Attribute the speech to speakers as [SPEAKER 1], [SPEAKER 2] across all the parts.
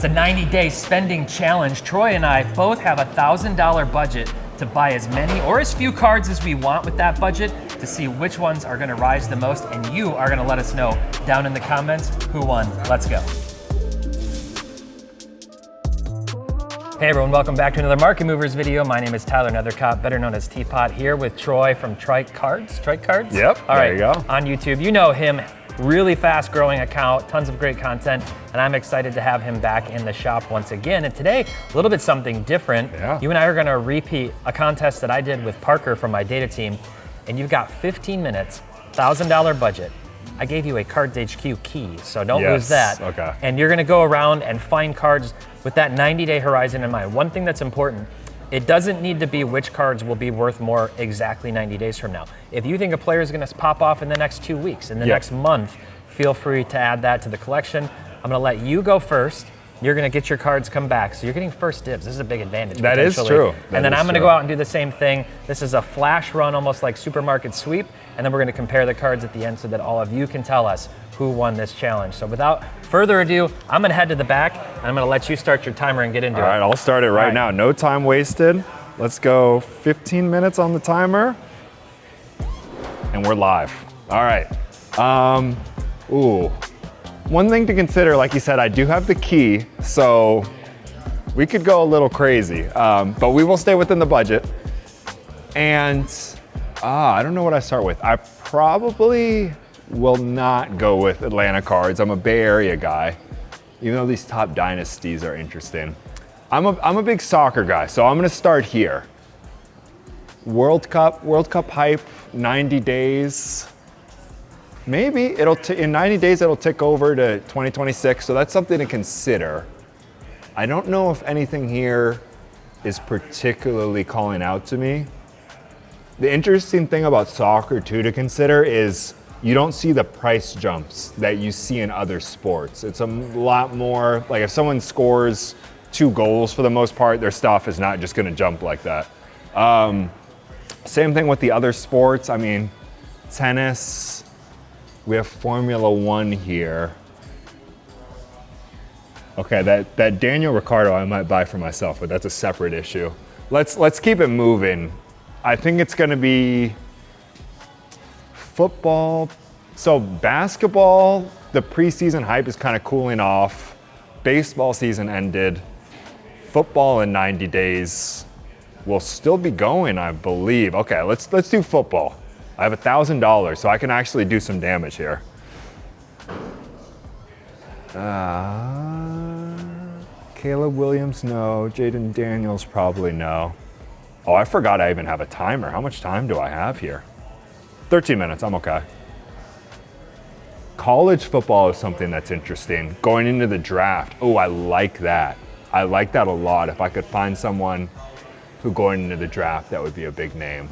[SPEAKER 1] It's a 90-day spending challenge. Troy and I both have a $1,000 budget to buy as many or as few cards as we want with that budget to see which ones are gonna rise the most, and you are gonna let us know down in the comments who won. Let's go. Hey everyone, welcome back to another Market Movers video. My name is Tyler Nethercott, better known as Teapot, here with Troy from Trike Cards. Trike Cards?
[SPEAKER 2] Yep,
[SPEAKER 1] All right,
[SPEAKER 2] there you go.
[SPEAKER 1] On YouTube. You know him, really fast growing account, tons of great content, and I'm excited to have him back in the shop once again. And today, a little bit something different.
[SPEAKER 2] Yeah.
[SPEAKER 1] You and I are gonna repeat a contest that I did with Parker from my data team, and you've got 15 minutes, $1,000 budget. I gave you a Cards HQ key, so don't lose that.
[SPEAKER 2] Okay.
[SPEAKER 1] And you're gonna go around and find cards with that 90-day horizon in mind. One thing that's important, it doesn't need to be which cards will be worth more exactly 90 days from now. If you think a player is gonna pop off in the next 2 weeks, in the next month, feel free to add that to the collection. I'm gonna let you go first. You're gonna get your cards come back. So you're getting first dibs. This is a big advantage.
[SPEAKER 2] That is true.
[SPEAKER 1] And then I'm gonna go out and do the same thing. This is a flash run, almost like supermarket sweep. And then we're gonna compare the cards at the end so that all of you can tell us who won this challenge. So without further ado, I'm gonna head to the back and I'm gonna let you start your timer and get into it.
[SPEAKER 2] All right, I'll start it right now. No time wasted. Let's go 15 minutes on the timer. And we're live. All right. One thing to consider, like you said, I do have the key, so we could go a little crazy, but we will stay within the budget. And I don't know what I start with. I probably will not go with Atlanta cards. I'm a Bay Area guy, even though these top dynasties are interesting. I'm a big soccer guy, so I'm gonna start here. World Cup hype, 90 days. Maybe in 90 days it'll tick over to 2026, so that's something to consider. I don't know if anything here is particularly calling out to me. The interesting thing about soccer too to consider is you don't see the price jumps that you see in other sports. It's a lot more, like if someone scores 2 goals for the most part, their stuff is not just gonna jump like that. Same thing with the other sports. I mean, tennis, we have Formula One here. Okay, that Daniel Ricciardo I might buy for myself, but that's a separate issue. Let's keep it moving. I think it's gonna be football. So basketball, the preseason hype is kind of cooling off. Baseball season ended. Football in 90 days will still be going, I believe. Okay, let's do football. I have $1,000, so I can actually do some damage here. Caleb Williams, no. Jaden Daniels, probably no. Oh, I forgot I even have a timer. How much time do I have here? 13 minutes, I'm okay. College football is something that's interesting. Going into the draft, oh, I like that. I like that a lot. If I could find someone who going into the draft, that would be a big name.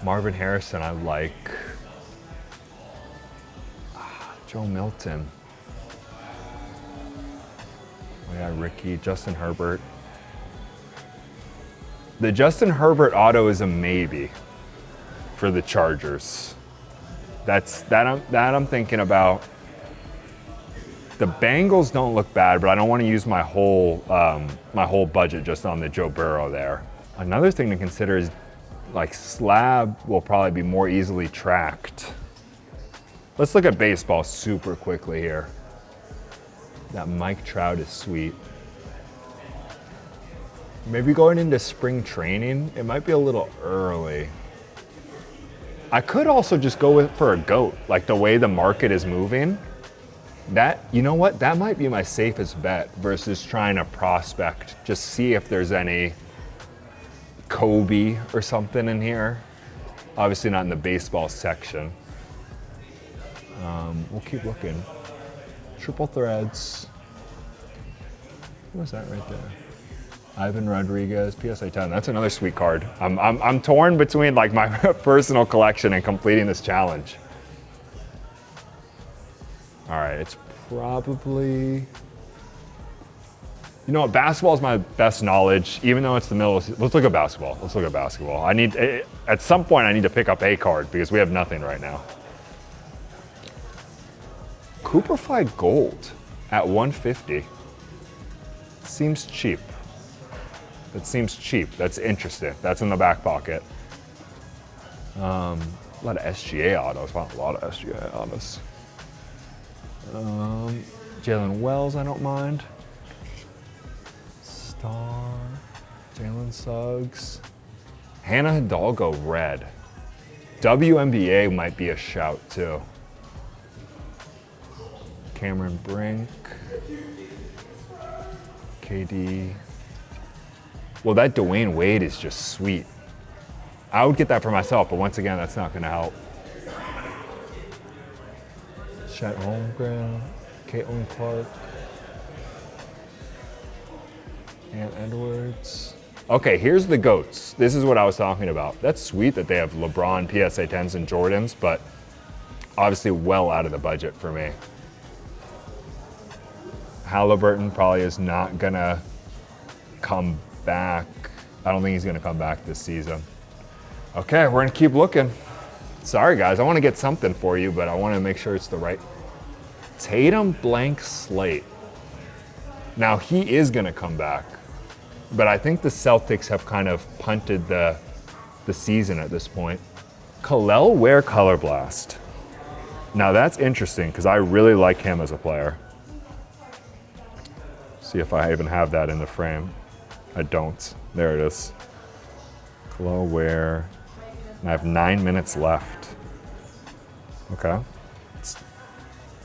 [SPEAKER 2] Marvin Harrison, I like. Joe Milton. Oh yeah, Ricky, Justin Herbert. The Justin Herbert auto is a maybe for the Chargers. I'm thinking about. The Bengals don't look bad, but I don't want to use my whole budget just on the Joe Burrow there. Another thing to consider is like slab will probably be more easily tracked. Let's look at baseball super quickly here. That Mike Trout is sweet. Maybe going into spring training, it might be a little early. I could also just go for a GOAT, like the way the market is moving. You know what? That might be my safest bet versus trying to prospect. Just see if there's any Kobe or something in here. Obviously not in the baseball section. We'll keep looking. Triple threads. What was that right there? Ivan Rodriguez, PSA 10. That's another sweet card. I'm torn between like my personal collection and completing this challenge. All right, it's probably, you know what, basketball is my best knowledge, even though it's the middle. Let's look at basketball. At some point I need to pick up a card because we have nothing right now. Cooperfied Gold. at 150. Seems cheap. That seems cheap. That's interesting. That's in the back pocket. A lot of SGA autos. Wow, a lot of SGA autos. Jalen Wells, I don't mind. Star. Jalen Suggs. Hannah Hidalgo, red. WNBA might be a shout too. Cameron Brink. KD. Well, that Dwayne Wade is just sweet. I would get that for myself, but once again, that's not going to help. Chet Holmgren, Caitlin Clark, Ann Edwards. Okay, here's the GOATs. This is what I was talking about. That's sweet that they have LeBron, PSA 10s, and Jordans, but obviously well out of the budget for me. Halliburton probably is not going to come back. I don't think he's going to come back this season. Okay, we're going to keep looking. Sorry, guys. I want to get something for you, but I want to make sure it's the right. Tatum blank slate. Now, he is going to come back, but I think the Celtics have kind of punted the season at this point. Kalel Ware Color Blast. Now, that's interesting because I really like him as a player. See if I even have that in the frame. I don't. There it is. Kalel Ware. And I have 9 minutes left. Okay. All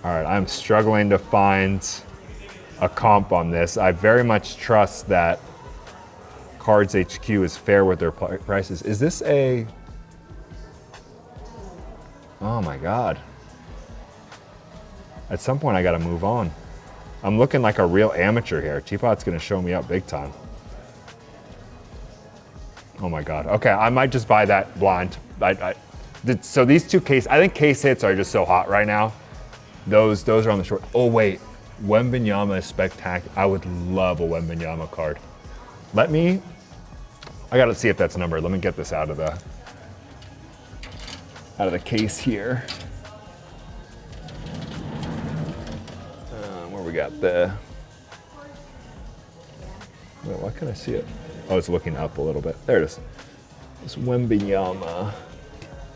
[SPEAKER 2] right, I'm struggling to find a comp on this. I very much trust that Cards HQ is fair with their prices. Is this a... Oh my God. At some point I gotta move on. I'm looking like a real amateur here. Teapot's gonna show me up big time. Oh my God. Okay, I might just buy that blind. So these two case, I think case hits are just so hot right now. Those are on the short. Oh wait, Wembanyama is spectacular. I would love a Wembanyama card. I gotta see if that's numbered. Let me get this out of the case here. Where we got the, wait, why can't I see it? Oh, it's looking up a little bit. There it is. It's Wembanyama.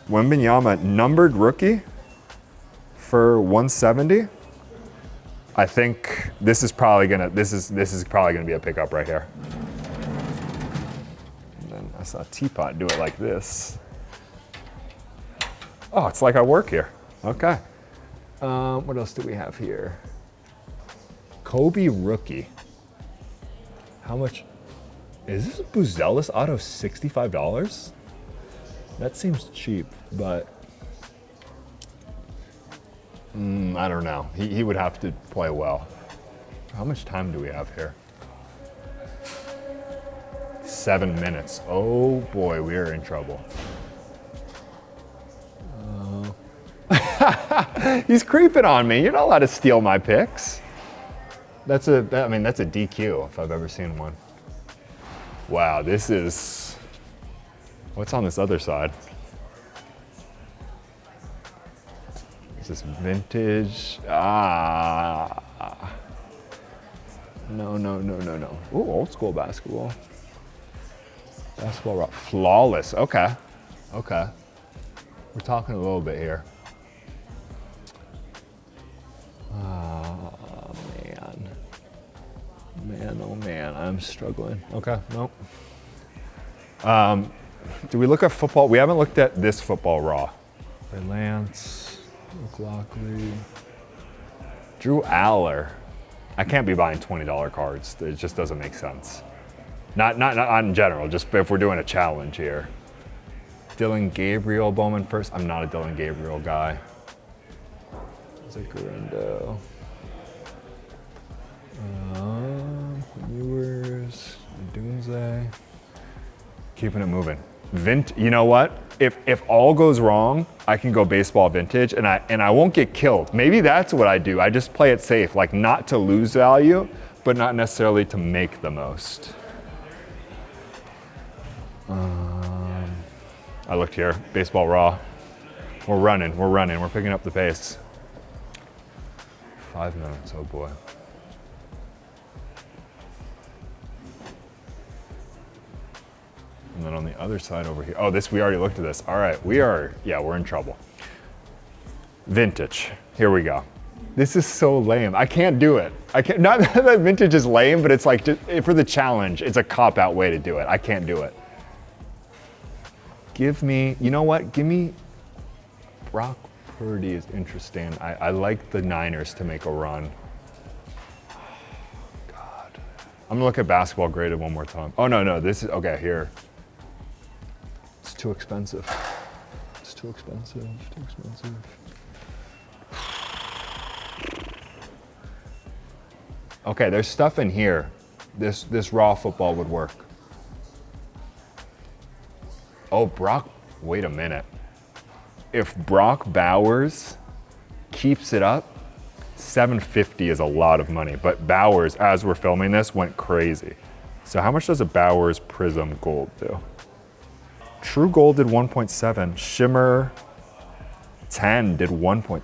[SPEAKER 2] Wembanyama, numbered rookie for 170. I think this is probably gonna be a pickup right here. And then I saw Teapot do it like this. Oh, it's like I work here. Okay. What else do we have here? Kobe rookie. How much? Is this a Buzelis auto $65? That seems cheap, but I don't know. He would have to play well. How much time do we have here? 7 minutes. Oh boy, we are in trouble. He's creeping on me. You're not allowed to steal my picks. That's a DQ if I've ever seen one. Wow, this is, what's on this other side? Is this vintage? No. Ooh, old school basketball. Basketball rock, flawless, okay. We're talking a little bit here. Oh man, I'm struggling. Okay, nope. Do we look at football? We haven't looked at this football raw. Ray Lance, McLaughlin, Drew Aller. I can't be buying $20 cards. It just doesn't make sense. Not in general, just if we're doing a challenge here. Dylan Gabriel, Bowman first. I'm not a Dylan Gabriel guy. Zuccarendo. Ewers, Doomsday. Keeping it moving. You know what? If all goes wrong, I can go baseball vintage and I won't get killed. Maybe that's what I do. I just play it safe, like not to lose value, but not necessarily to make the most. I looked here, baseball raw. We're running, we're picking up the pace. 5 minutes, oh boy. And then on the other side over here, oh, this, we already looked at this. All right, we're in trouble. Vintage, here we go. This is so lame. I can't do it. I can't, not that vintage is lame, but it's like, just, for the challenge, it's a cop-out way to do it. I can't do it. Give me, you know what? Give me, Brock Purdy is interesting. I like the Niners to make a run. God. I'm gonna look at basketball graded one more time. Oh, no, this is, okay, here. It's too expensive. It's too expensive, too expensive. Okay, there's stuff in here. This raw football would work. Oh, Brock, wait a minute. If Brock Bowers keeps it up, $750 is a lot of money, but Bowers, as we're filming this, went crazy. So how much does a Bowers Prism Gold do? True Gold did 1.7, Shimmer 10 did 1.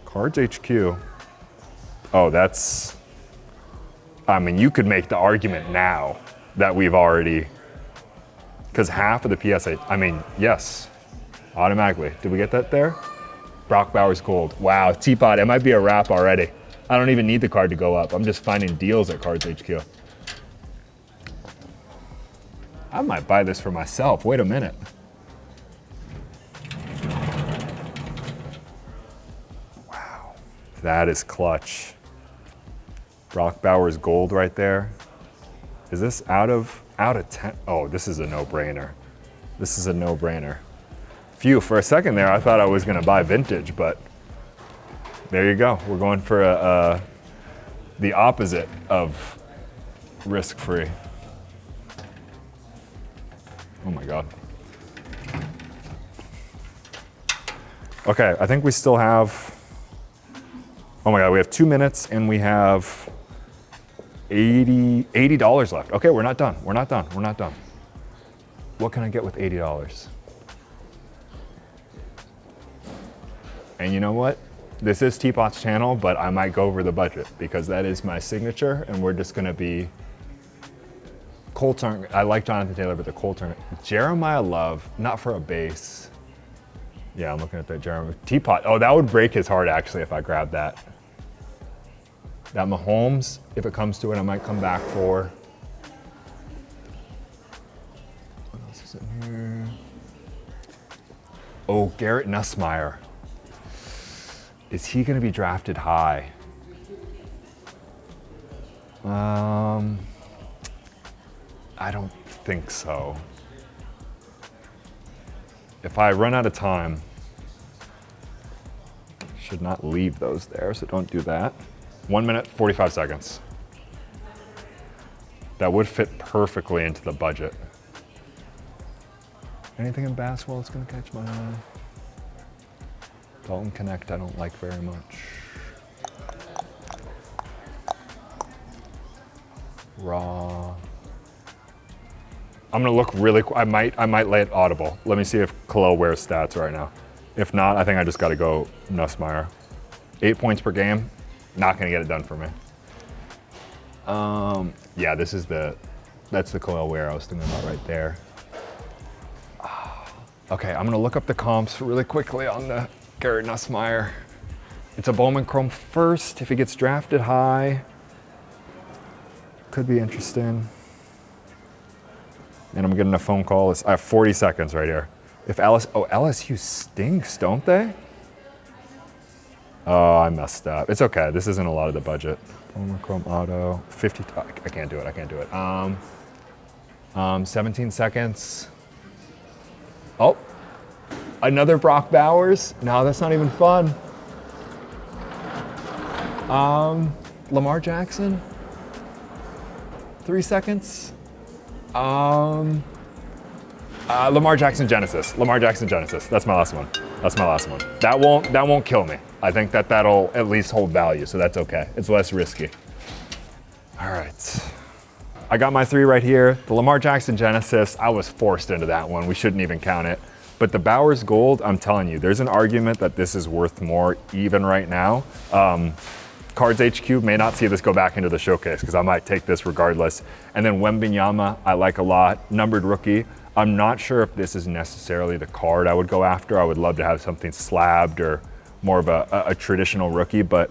[SPEAKER 2] Cards HQ. Oh, that's, I mean, you could make the argument now that we've already, because half of the PSA, I mean, yes, automatically. Did we get that there? Brock Bowers Gold. Wow, Teapot, it might be a wrap already. I don't even need the card to go up. I'm just finding deals at Cards HQ. I might buy this for myself. Wait a minute. Wow, that is clutch. Brock Bowers Gold right there. Is this out of 10? Oh, this is a no-brainer. This is a no-brainer. Phew, for a second there, I thought I was gonna buy vintage, but there you go. We're going for the opposite of risk-free. Oh my God. Okay, I think we still have, oh my God, we have 2 minutes and we have $80 left. Okay, we're not done. We're not done. We're not done. What can I get with $80? And you know what? This is Teapot's channel, but I might go over the budget because that is my signature, and we're just gonna be Cole Turner. I like Jonathan Taylor, but the Cole Turner. Jeremiah Love, not for a base. Yeah, I'm looking at that Jeremiah. Teapot, oh, that would break his heart actually if I grabbed that. That Mahomes, if it comes to it, I might come back for. What else is in here? Oh, Garrett Nussmeier. Is he gonna be drafted high? I don't think so. If I run out of time, should not leave those there, so don't do that. 1 minute, 45 seconds. That would fit perfectly into the budget. Anything in basketball that's gonna catch my eye? Dalton Connect, I don't like very much. Raw. I'm gonna look really, I might lay it audible. Let me see if Khalil wears stats right now. If not, I think I just gotta go Nussmeier. 8 points per game, not gonna get it done for me. Yeah, that's the Khalil Ware I was thinking about right there. Okay, I'm gonna look up the comps really quickly on the Garrett Nussmeier. It's a Bowman Chrome first. If he gets drafted high, could be interesting. And I'm getting a phone call. I have 40 seconds right here. If LSU stinks, don't they? Oh, I messed up. It's okay. This isn't a lot of the budget. Bowman Chrome Auto, 50. I can't do it. I can't do it. 17 seconds. Oh, another Brock Bowers. No, that's not even fun. Lamar Jackson. 3 seconds. Lamar Jackson Genesis. Lamar Jackson Genesis. That's my last one. That's my last one. That won't kill me. I think that'll at least hold value, so that's okay. It's less risky. All right. I got my 3 right here. The Lamar Jackson Genesis, I was forced into that one. We shouldn't even count it. But the Bowers Gold, I'm telling you, there's an argument that this is worth more even right now. Cards HQ may not see this go back into the showcase because I might take this regardless. And then Wembenyama, I like a lot. Numbered rookie. I'm not sure if this is necessarily the card I would go after. I would love to have something slabbed or more of a traditional rookie, but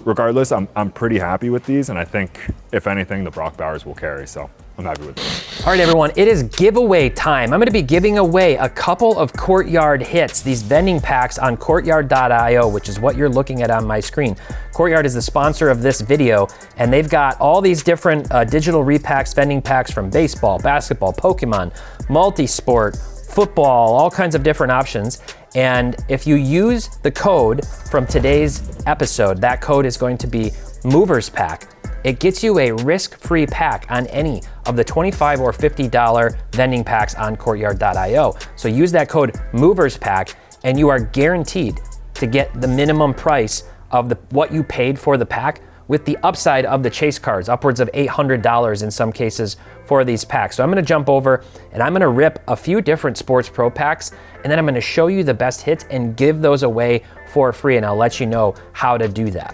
[SPEAKER 2] regardless, I'm pretty happy with these, and I think, if anything, the Brock Bowers will carry, so I'm happy with this.
[SPEAKER 1] All right, everyone, it is giveaway time. I'm gonna be giving away a couple of Courtyard hits, these vending packs on Courtyard.io, which is what you're looking at on my screen. Courtyard is the sponsor of this video, and they've got all these different digital repacks, vending packs from baseball, basketball, Pokemon, multi-sport, football, all kinds of different options. And if you use the code from today's episode, that code is going to be MOVERSPACK. It gets you a risk-free pack on any of the $25 or $50 vending packs on Courtyard.io. So use that code MOVERSPACK and you are guaranteed to get the minimum price of what you paid for the pack, with the upside of the chase cards, upwards of $800 in some cases for these packs. So I'm gonna jump over and I'm gonna rip a few different Sports Pro packs, and then I'm gonna show you the best hits and give those away for free, and I'll let you know how to do that.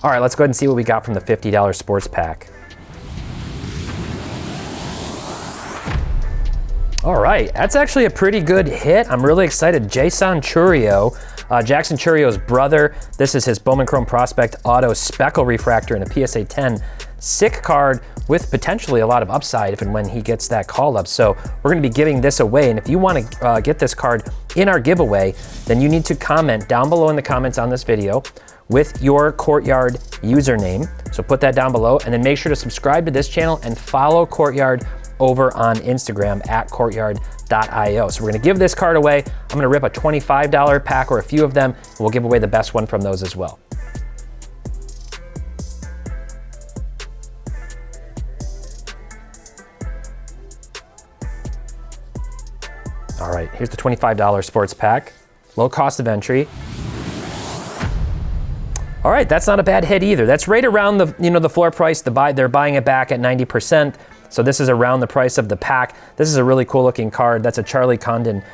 [SPEAKER 1] All right, let's go ahead and see what we got from the $50 sports pack. All right, that's actually a pretty good hit. I'm really excited. Jason Churio, Jackson Churio's brother. This is his Bowman Chrome Prospect Auto Speckle Refractor in a PSA 10. Sick card with potentially a lot of upside if and when he gets that call up. So we're gonna be giving this away. And if you wanna get this card in our giveaway, then you need to comment down below in the comments on this video with your Courtyard username. So put that down below, and then make sure to subscribe to this channel and follow Courtyard over on Instagram at Courtyard.io. So we're gonna give this card away. I'm gonna rip a $25 pack or a few of them, and we'll give away the best one from those as well. All right, here's the $25 sports pack. Low cost of entry. All right, that's not a bad hit either. That's right around the the floor price. They're buying it back at 90%. So this is around the price of the pack. This is a really cool looking card. That's a Charlie Condon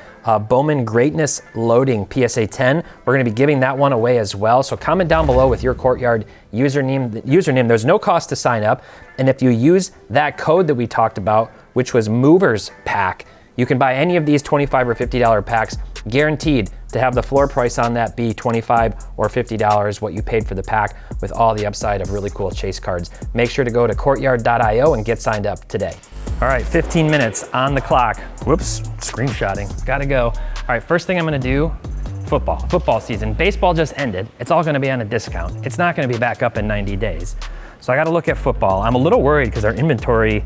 [SPEAKER 1] Bowman Greatness Loading PSA 10. We're gonna be giving that one away as well. So comment down below with your Courtyard username. There's no cost to sign up. And if you use that code that we talked about, which was MOVERSPACK, you can buy any of these $25 or $50 packs, guaranteed to have the floor price on that be $25 or $50, what you paid for the pack, with all the upside of really cool chase cards. Make sure to go to Courtyard.io and get signed up today. All right, 15 minutes on the clock. Whoops, screenshotting, gotta go. All right, first thing I'm gonna do, football season. Baseball just ended. It's all gonna be on a discount. It's not gonna be back up in 90 days. So I gotta look at football. I'm a little worried because our inventory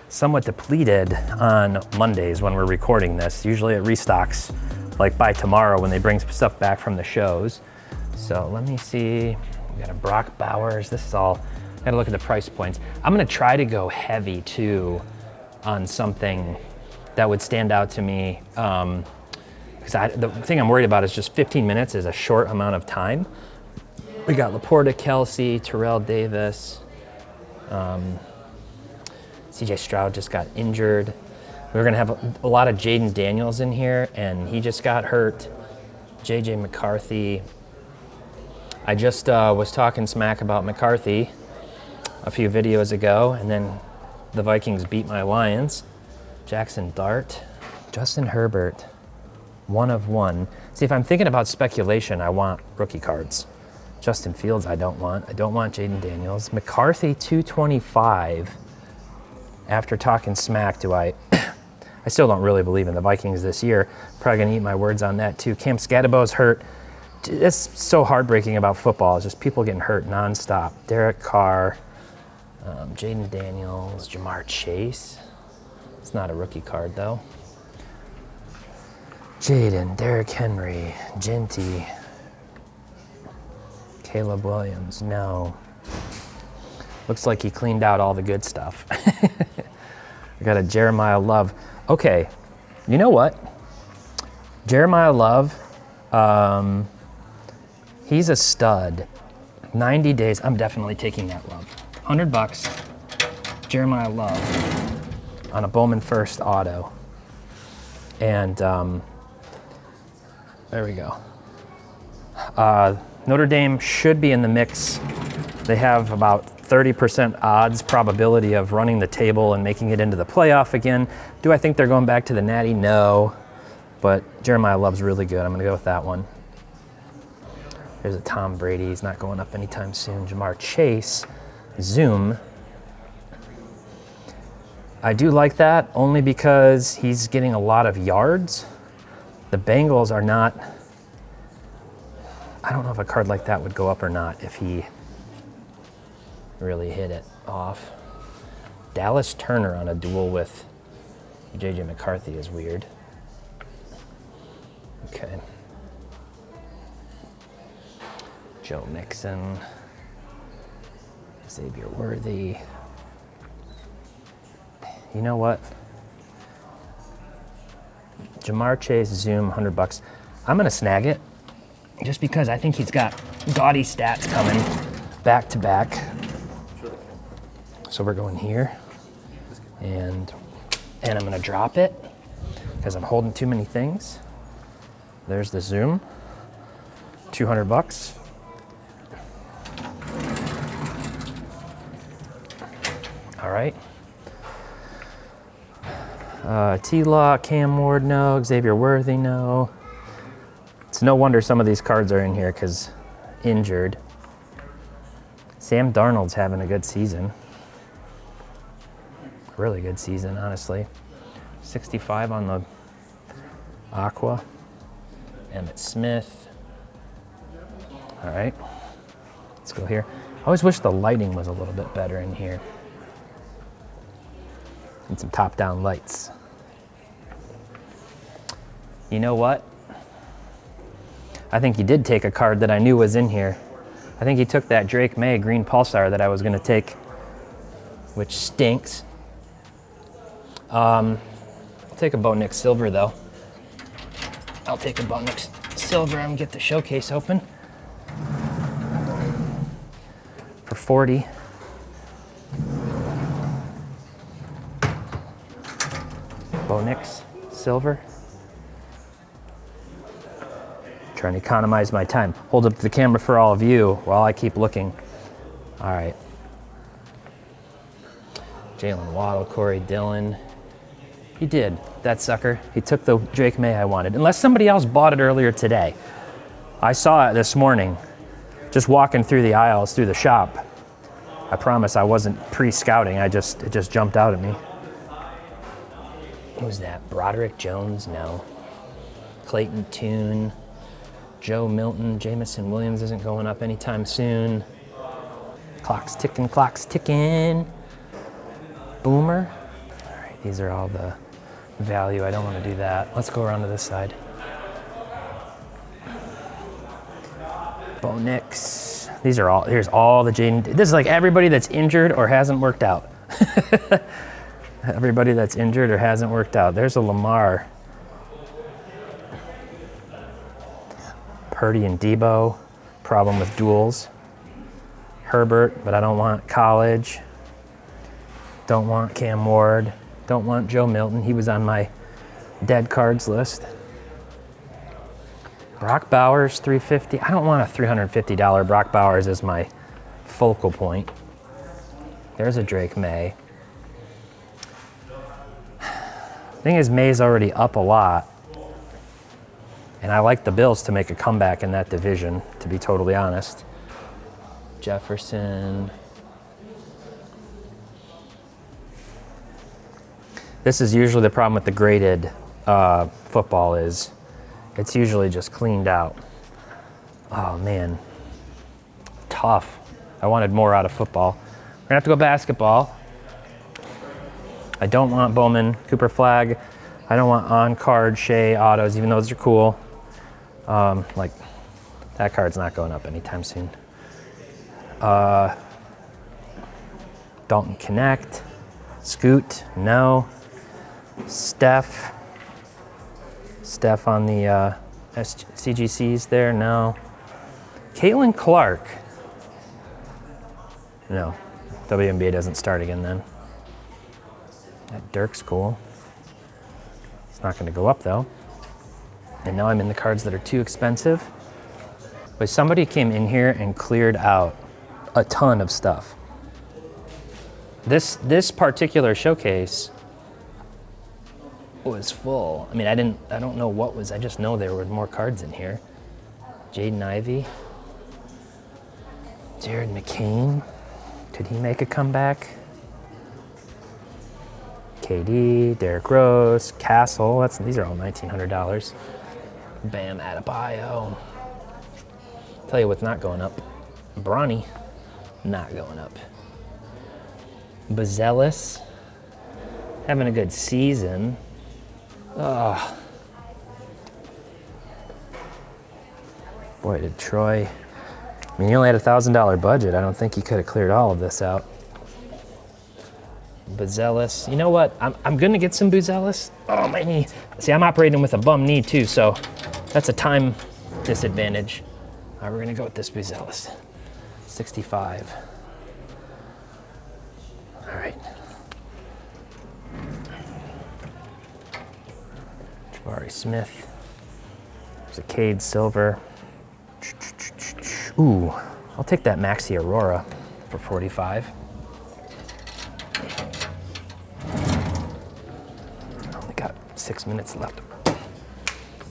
[SPEAKER 1] somewhat depleted on Mondays when we're recording this. Usually it restocks like by tomorrow when they bring stuff back from the shows. So let me see, we got a Brock Bowers. This is all, gotta look at the price points. I'm gonna try to go heavy too on something that would stand out to me. Because the thing I'm worried about is just 15 minutes is a short amount of time. We got Laporta, Kelsey, Terrell Davis. CJ Stroud just got injured. We're gonna have a lot of Jaden Daniels in here, and he just got hurt. JJ McCarthy. I just was talking smack about McCarthy a few videos ago, and then the Vikings beat my Lions. Jackson Dart, Justin Herbert, 1 of 1. See, if I'm thinking about speculation, I want rookie cards. Justin Fields, I don't want. I don't want Jaden Daniels. McCarthy, 225. After talking smack, I still don't really believe in the Vikings this year. Probably gonna eat my words on that too. Cam Scadabaugh's hurt. It's so heartbreaking about football. It's just people getting hurt nonstop. Derek Carr, Jaden Daniels, Jamar Chase. It's not a rookie card though. Jaden, Derrick Henry, Genty, Caleb Williams, no. Looks like he cleaned out all the good stuff. I got a Jeremiah Love. Okay, you know what? Jeremiah Love, he's a stud. 90 days, I'm definitely taking that Love. $100, Jeremiah Love on a Bowman First auto. And There we go. Notre Dame should be in the mix. They have about 30% odds probability of running the table and making it into the playoff again. Do I think they're going back to the Natty? No. But Jeremiah Love's really good. I'm going to go with that one. There's a Tom Brady. He's not going up anytime soon. Jamar Chase, Zoom. I do like that only because he's getting a lot of yards. The Bengals are not... I don't know if a card like that would go up or not if he really hit it off. Dallas Turner on a duel with J.J. McCarthy is weird. Okay. Joe Mixon. Xavier Worthy. You know what? Jamar Chase, Zoom, $100. I'm gonna snag it just because I think he's got gaudy stats coming back to back. So we're going here, and I'm gonna drop it because I'm holding too many things. There's the Zoom, $200. All right. T-Law, Cam Ward, no. Xavier Worthy, no. It's no wonder some of these cards are in here because injured. Sam Darnold's having a good season. Really good season, honestly. 65 on the Aqua. Emmitt Smith. All right. Let's go here. I always wish the lighting was a little bit better in here. And some top-down lights. You know what? I think he did take a card that I knew was in here. I think he took that Drake May green pulsar that I was going to take, which stinks. I'll take a Bo Nix Silver, though. I'll take a Bo Nix Silver and get the showcase open for 40. Bo Nix Silver. Trying to economize my time. Hold up the camera for all of you while I keep looking. All right. Jalen Waddle, Corey Dillon. He did, that sucker. He took the Drake May I wanted. Unless somebody else bought it earlier today. I saw it this morning, just walking through the aisles, through the shop. I promise I wasn't pre-scouting. It just jumped out at me. Who's that? Broderick Jones? No. Clayton Tune. Joe Milton. Jamison Williams isn't going up anytime soon. Clock's ticking, clock's ticking. Boomer. All right, these are all the value. I don't want to do that. Let's go around to this side. Bo Nix. These are all, here's all the Jaden. This is like everybody that's injured or hasn't worked out. Everybody that's injured or hasn't worked out. There's a Lamar. Purdy and Debo. Problem with duels. Herbert, but I don't want college. Don't want Cam Ward. Don't want Joe Milton. He was on my dead cards list. Brock Bowers, $350. I don't want a $350 Brock Bowers as my focal point. There's a Drake May. Thing is, May's already up a lot. And I like the Bills to make a comeback in that division, to be totally honest. Jefferson. This is usually the problem with the graded football is it's usually just cleaned out. Oh man, tough. I wanted more out of football. We're gonna have to go basketball. I don't want Bowman, Cooper Flag. I don't want on-card Shea autos, even though those are cool. Like, that card's not going up anytime soon. Dalton Connect. Scoot, no. Steph on the CGCs there, no. Caitlin Clark. No, WNBA doesn't start again then. That Dirk's cool. It's not gonna go up though. And now I'm in the cards that are too expensive. But somebody came in here and cleared out a ton of stuff. This particular showcase was full. I mean, I don't know what was, I just know there were more cards in here. Jaden Ivey. Jared McCain. Could he make a comeback? KD, Derrick Rose, Castle. These are all $1,900. Bam Adebayo. Tell you what's not going up. Bronny, not going up. Bazelis, having a good season. Ugh. Boy, did Troy. I mean, he only had a $1,000 budget. I don't think he could have cleared all of this out. Bazelis. You know what? I'm going to get some Bazelis. Oh, my knee. See, I'm operating with a bum knee, too, so that's a time disadvantage. All right, we're going to go with this Bazelis. 65. All right. Jabari Smith. There's a Cade Silver. Ooh, I'll take that Maxi Aurora for 45. Only got 6 minutes left.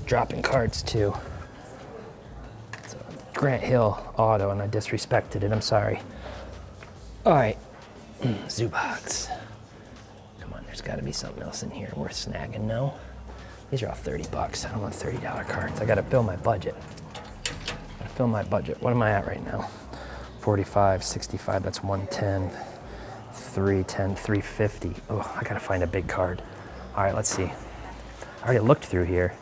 [SPEAKER 1] Dropping cards too. It's a Grant Hill auto and I disrespected it, I'm sorry. All right, Zubox. Come on, there's gotta be something else in here worth snagging, no? These are all 30 bucks. I don't want $30 cards. I gotta fill my budget. Fill my budget. What am I at right now? 45, 65, that's 110, 310, 350. Oh, I gotta find a big card. All right, let's see. I already looked through here.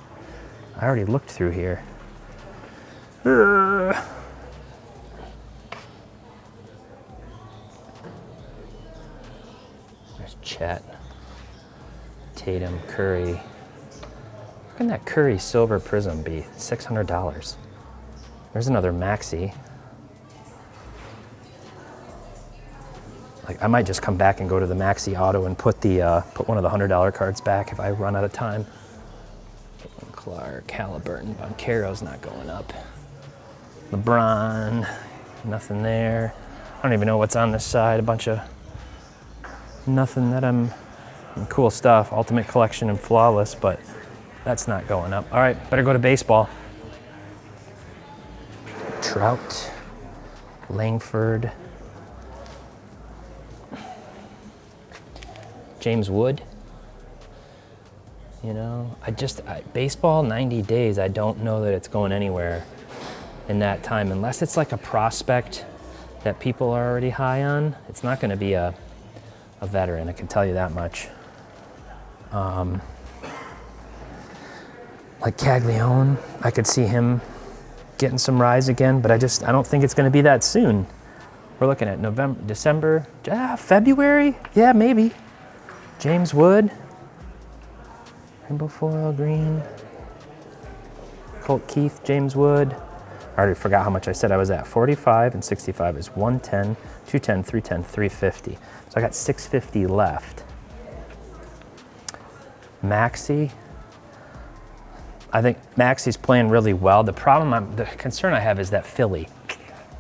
[SPEAKER 1] There's Chet, Tatum, Curry. What can that Curry Silver Prism be? $600. There's another Maxi. Like, I might just come back and go to the Maxi auto and put one of the $100 cards back if I run out of time. Clark, Halliburton, Banchero's not going up. LeBron, nothing there. I don't even know what's on this side. A bunch of nothing that cool stuff. Ultimate Collection and Flawless, but that's not going up. All right, better go to baseball. Trout, Langford, James Wood. You know, baseball 90 days, I don't know that it's going anywhere in that time, unless it's like a prospect that people are already high on. It's not going to be a veteran, I can tell you that much. Like Caglione, I could see him getting some rise again, but I don't think it's going to be that soon. We're looking at November, December, February? Yeah, maybe. James Wood. Rainbow foil, green. Colt Keith, James Wood. I already forgot how much I said I was at. 45 and 65 is 110, 210, 310, 350. So I got 650 left. Maxi. I think Maxi's playing really well. The concern I have is that Philly.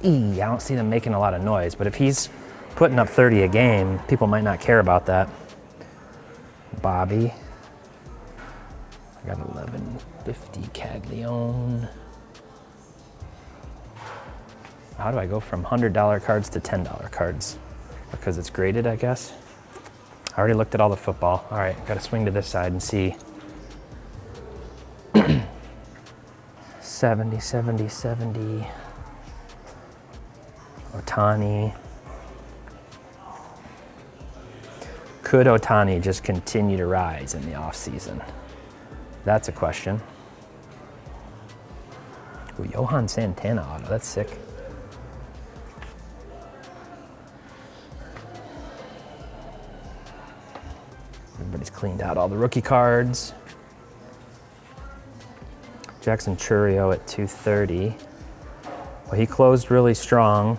[SPEAKER 1] I don't see them making a lot of noise, but if he's putting up 30 a game, people might not care about that. Bobby. I got 1150 Caglione. How do I go from $100 cards to $10 cards? Because it's graded, I guess. I already looked at all the football. All right, got to swing to this side and see. 70, 70, 70. Ohtani. Could Ohtani just continue to rise in the offseason? That's a question. Ooh, Johan Santana auto, that's sick. Everybody's cleaned out all the rookie cards. Jackson Churio at 230. Well, he closed really strong.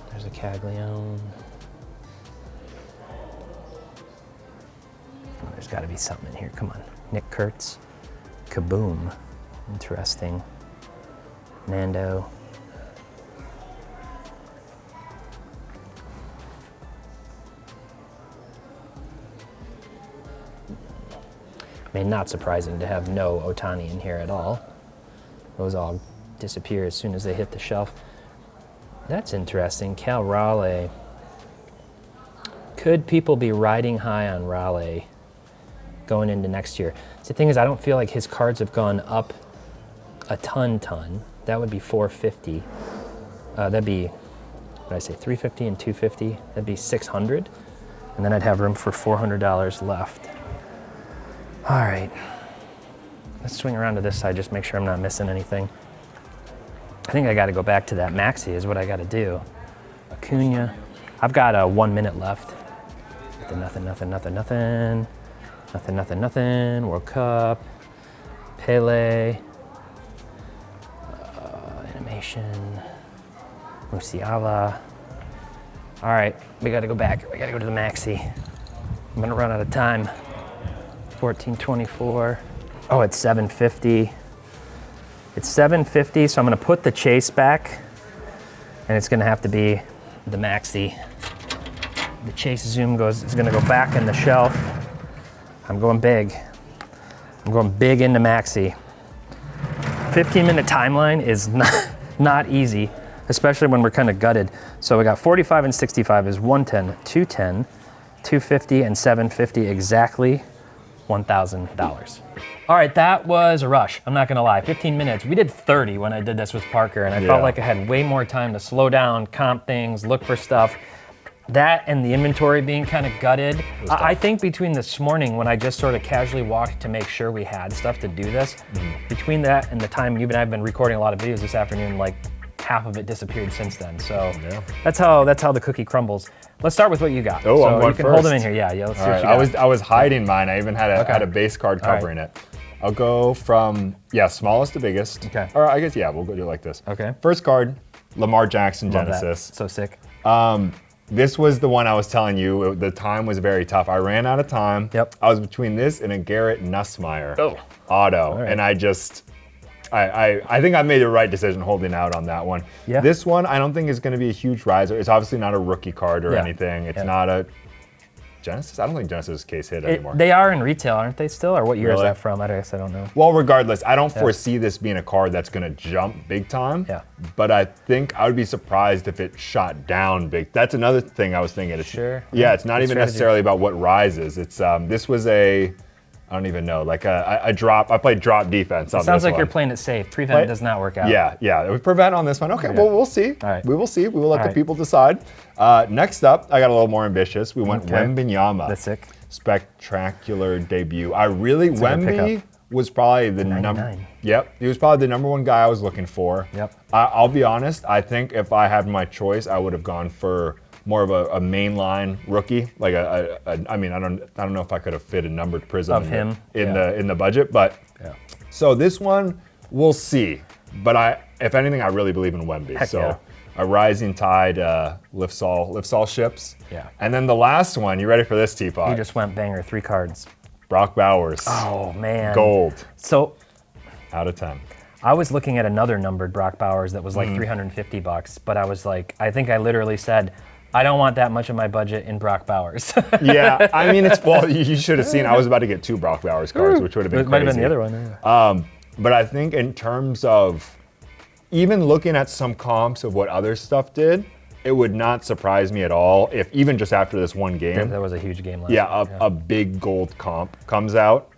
[SPEAKER 1] There's a Caglione. Oh, there's got to be something in here. Come on. Nick Kurtz. Kaboom. Interesting. Nando. I mean, not surprising to have no Ohtani in here at all. Those all disappear as soon as they hit the shelf. That's interesting. Cal Raleigh. Could people be riding high on Raleigh going into next year? So the thing is, I don't feel like his cards have gone up a ton. That would be 450. That'd be, what did I say, 350 and 250? That'd be 600. And then I'd have room for $400 left. All right, let's swing around to this side, just make sure I'm not missing anything. I think I gotta go back to that Maxi is what I gotta do. Acuna, I've got 1 minute left. Nothing. World Cup, Pele, animation, Musiala. All right, we gotta go back. We gotta go to the Maxi. I'm gonna run out of time. 1424. Oh, it's 750. It's 750, so I'm gonna put the Chase back, and it's gonna have to be the Maxi. The Chase Zoom is gonna go back in the shelf. I'm going big. I'm going big into Maxi. 15-minute timeline is not easy, especially when we're kind of gutted. So we got 45 and 65 is 110, 210, 250, and 750 exactly. $1,000. All right, that was a rush. I'm not gonna lie, 15 minutes. We did 30 when I did this with Parker, and I felt like I had way more time to slow down, comp things, look for stuff. That and the inventory being kind of gutted. I think between this morning when I just sort of casually walked to make sure we had stuff to do this, between that and the time you and I have been recording a lot of videos this afternoon, like half of it disappeared since then. So that's how the cookie crumbles. Let's start with what you got.
[SPEAKER 2] Oh,
[SPEAKER 1] so
[SPEAKER 2] I'm going
[SPEAKER 1] you can
[SPEAKER 2] first.
[SPEAKER 1] hold them in here. Yeah, let's see what you got.
[SPEAKER 2] I was hiding mine. I even had a base card covering it. I'll go from smallest to biggest. Okay. Or I guess we'll go do it like this.
[SPEAKER 1] Okay.
[SPEAKER 2] First card, Lamar Jackson
[SPEAKER 1] Love
[SPEAKER 2] Genesis.
[SPEAKER 1] That. So sick.
[SPEAKER 2] This was the one I was telling you. The time was very tough. I ran out of time.
[SPEAKER 1] Yep.
[SPEAKER 2] I was between this and a Garrett Nussmeier auto, and I just. I think I made the right decision holding out on that one. Yeah. This one, I don't think is going to be a huge riser. It's obviously not a rookie card or anything. It's not a Genesis. I don't think Genesis is case hit anymore.
[SPEAKER 1] They are in retail, aren't they still? Or what year is that from? I guess I don't know.
[SPEAKER 2] Well, regardless, I don't foresee this being a card that's going to jump big time. Yeah. But I think I would be surprised if it shot down big. That's another thing I was thinking. It's, yeah, it's not even necessarily about what rises. It's this was I don't even know, like a drop. I played drop defense on this one.
[SPEAKER 1] Sounds like you're playing it safe. Prevent does not work out.
[SPEAKER 2] Yeah. It would prevent on this one. Okay, well, we'll see. All right. We will see. We will let the people decide. Next up, I got a little more ambitious. We went Wembenyama.
[SPEAKER 1] That's sick.
[SPEAKER 2] Spectacular debut. Wemby was probably the number. Yep, he was probably the number one guy I was looking for. Yep. I'll be honest. I think if I had my choice, I would have gone for more of a mainline rookie, like I mean, I don't know if I could have fit a numbered prism
[SPEAKER 1] of him
[SPEAKER 2] in the budget, but so this one we'll see. But if anything, I really believe in Wemby. So a rising tide lifts all ships. Yeah. And then the last one, you ready for this, Teapot?
[SPEAKER 1] You just went banger, 3 cards.
[SPEAKER 2] Brock Bowers.
[SPEAKER 1] Oh man.
[SPEAKER 2] Gold.
[SPEAKER 1] So
[SPEAKER 2] out of 10.
[SPEAKER 1] I was looking at another numbered Brock Bowers that was like $350, but I was like, I think I literally said, I don't want that much of my budget in Brock Bowers.
[SPEAKER 2] Yeah, I mean, you should have seen, I was about to get 2 Brock Bowers cards, which would have been crazy.
[SPEAKER 1] It might have been the other one.
[SPEAKER 2] But I think in terms of even looking at some comps of what other stuff did, it would not surprise me at all if even just after this one game.
[SPEAKER 1] That was a huge game last week.
[SPEAKER 2] A big gold comp comes out.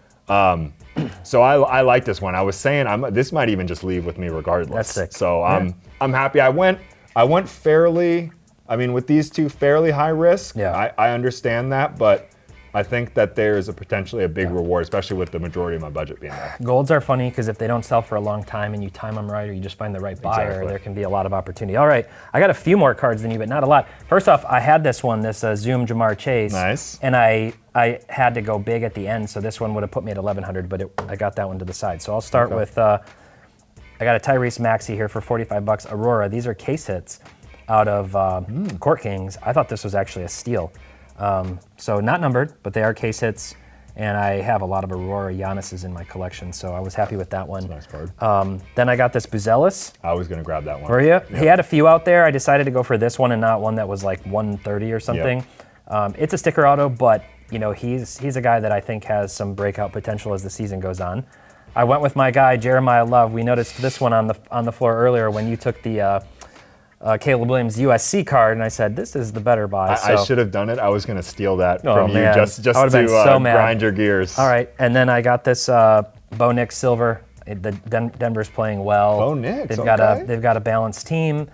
[SPEAKER 2] So I like this one. I was saying this might even just leave with me regardless.
[SPEAKER 1] That's sick.
[SPEAKER 2] So I'm happy. I went fairly. I mean, with these two, fairly high risk. Yeah. I understand that, but I think that there's potentially a big reward, especially with the majority of my budget being there.
[SPEAKER 1] Golds are funny because if they don't sell for a long time and you time them right or you just find the right buyer, there can be a lot of opportunity. All right, I got a few more cards than you, but not a lot. First off, I had this one, this Zoom Jamar Chase.
[SPEAKER 2] Nice.
[SPEAKER 1] And I had to go big at the end, so this one would have put me at 1,100, but I got that one to the side. So I'll start with, I got a Tyrese Maxey here for $45. Aurora, these are case hits out of Court Kings. I thought this was actually a steal. So not numbered, but they are case hits. And I have a lot of Aurora Giannis's in my collection, so I was happy with that one.
[SPEAKER 2] Nice card.
[SPEAKER 1] Then I got this Buzelis.
[SPEAKER 2] I was going to grab that one.
[SPEAKER 1] Were you? Yep. He had a few out there. I decided to go for this one and not one that was like 130 or something. Yep. It's a sticker auto, but you know he's a guy that I think has some breakout potential as the season goes on. I went with my guy Jeremiah Love. We noticed this one on the floor earlier when you took the Caleb Williams USC card, and I said this is the better buy.
[SPEAKER 2] I should have done it. I was going to steal that from you
[SPEAKER 1] man.
[SPEAKER 2] just to
[SPEAKER 1] so
[SPEAKER 2] grind your gears.
[SPEAKER 1] All right, and then I got this Bo Nix Silver. Denver's playing well.
[SPEAKER 2] Bo Nix,
[SPEAKER 1] they've got a balanced team.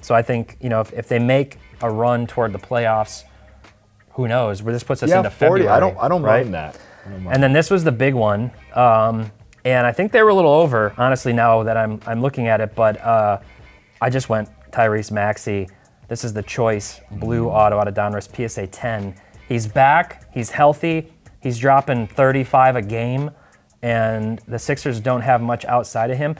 [SPEAKER 1] So I think if they make a run toward the playoffs, who knows? This puts us into
[SPEAKER 2] 40.
[SPEAKER 1] February.
[SPEAKER 2] I don't mind that.
[SPEAKER 1] And then this was the big one, and I think they were a little over, honestly. Now that I'm looking at it, but I just went Tyrese Maxey. This is the choice blue auto out of Donruss PSA 10. He's back. He's healthy. He's dropping 35 a game, and the Sixers don't have much outside of him.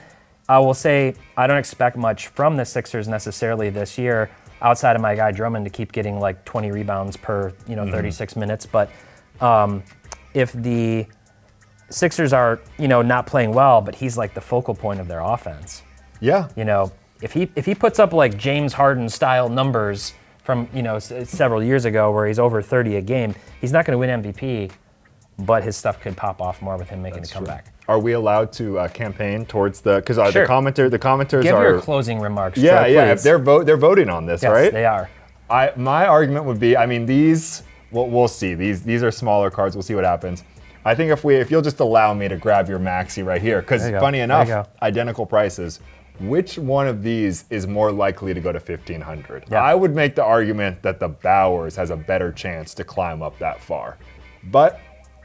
[SPEAKER 1] I will say I don't expect much from the Sixers necessarily this year, outside of my guy Drummond to keep getting like 20 rebounds per 36 minutes. But if the Sixers are not playing well, but he's like the focal point of their offense.
[SPEAKER 2] Yeah.
[SPEAKER 1] If he puts up like James Harden style numbers from several years ago where he's over 30 a game, he's not going to win MVP, but his stuff could pop off more with him making a comeback.
[SPEAKER 2] True. Are we allowed to campaign towards because
[SPEAKER 1] sure.
[SPEAKER 2] the commenters
[SPEAKER 1] Give
[SPEAKER 2] are
[SPEAKER 1] your closing remarks.
[SPEAKER 2] Yeah,
[SPEAKER 1] Troy,
[SPEAKER 2] yeah.
[SPEAKER 1] please.
[SPEAKER 2] They're voting on this,
[SPEAKER 1] yes,
[SPEAKER 2] right?
[SPEAKER 1] They are.
[SPEAKER 2] My argument would be, these. We'll see. These are smaller cards. We'll see what happens. I think if you'll just allow me to grab your Maxey right here, because funny enough, identical prices. Which one of these is more likely to go to 1,500?
[SPEAKER 1] Yeah.
[SPEAKER 2] I would make the argument that the Bowers has a better chance to climb up that far. But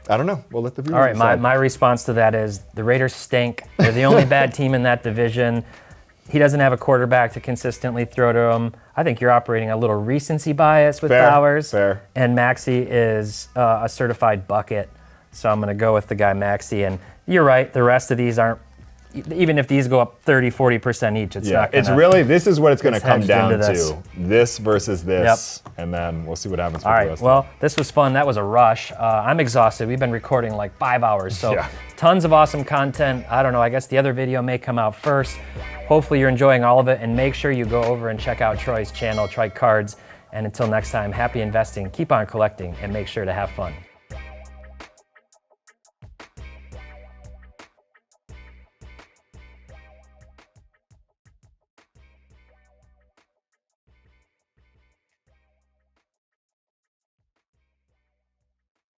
[SPEAKER 2] I don't know. We'll let the viewers decide.
[SPEAKER 1] All right, my response to that is the Raiders stink. They're the only bad team in that division. He doesn't have a quarterback to consistently throw to him. I think you're operating a little recency bias with Bowers.
[SPEAKER 2] Fair.
[SPEAKER 1] And Maxey is a certified bucket. So I'm going to go with the guy Maxey. And you're right, the rest of these aren't. Even if these go up 30, 40% each, it's not going to.
[SPEAKER 2] It's really, this is what it's going to come down to.
[SPEAKER 1] This.
[SPEAKER 2] This versus this. Yep. And then we'll see what happens with the rest.
[SPEAKER 1] Well, this was fun. That was a rush. I'm exhausted. We've been recording like 5 hours. So tons of awesome content. I don't know. I guess the other video may come out first. Hopefully you're enjoying all of it. And make sure you go over and check out Troy's channel, Troy Cards. And until next time, happy investing, keep on collecting, and make sure to have fun.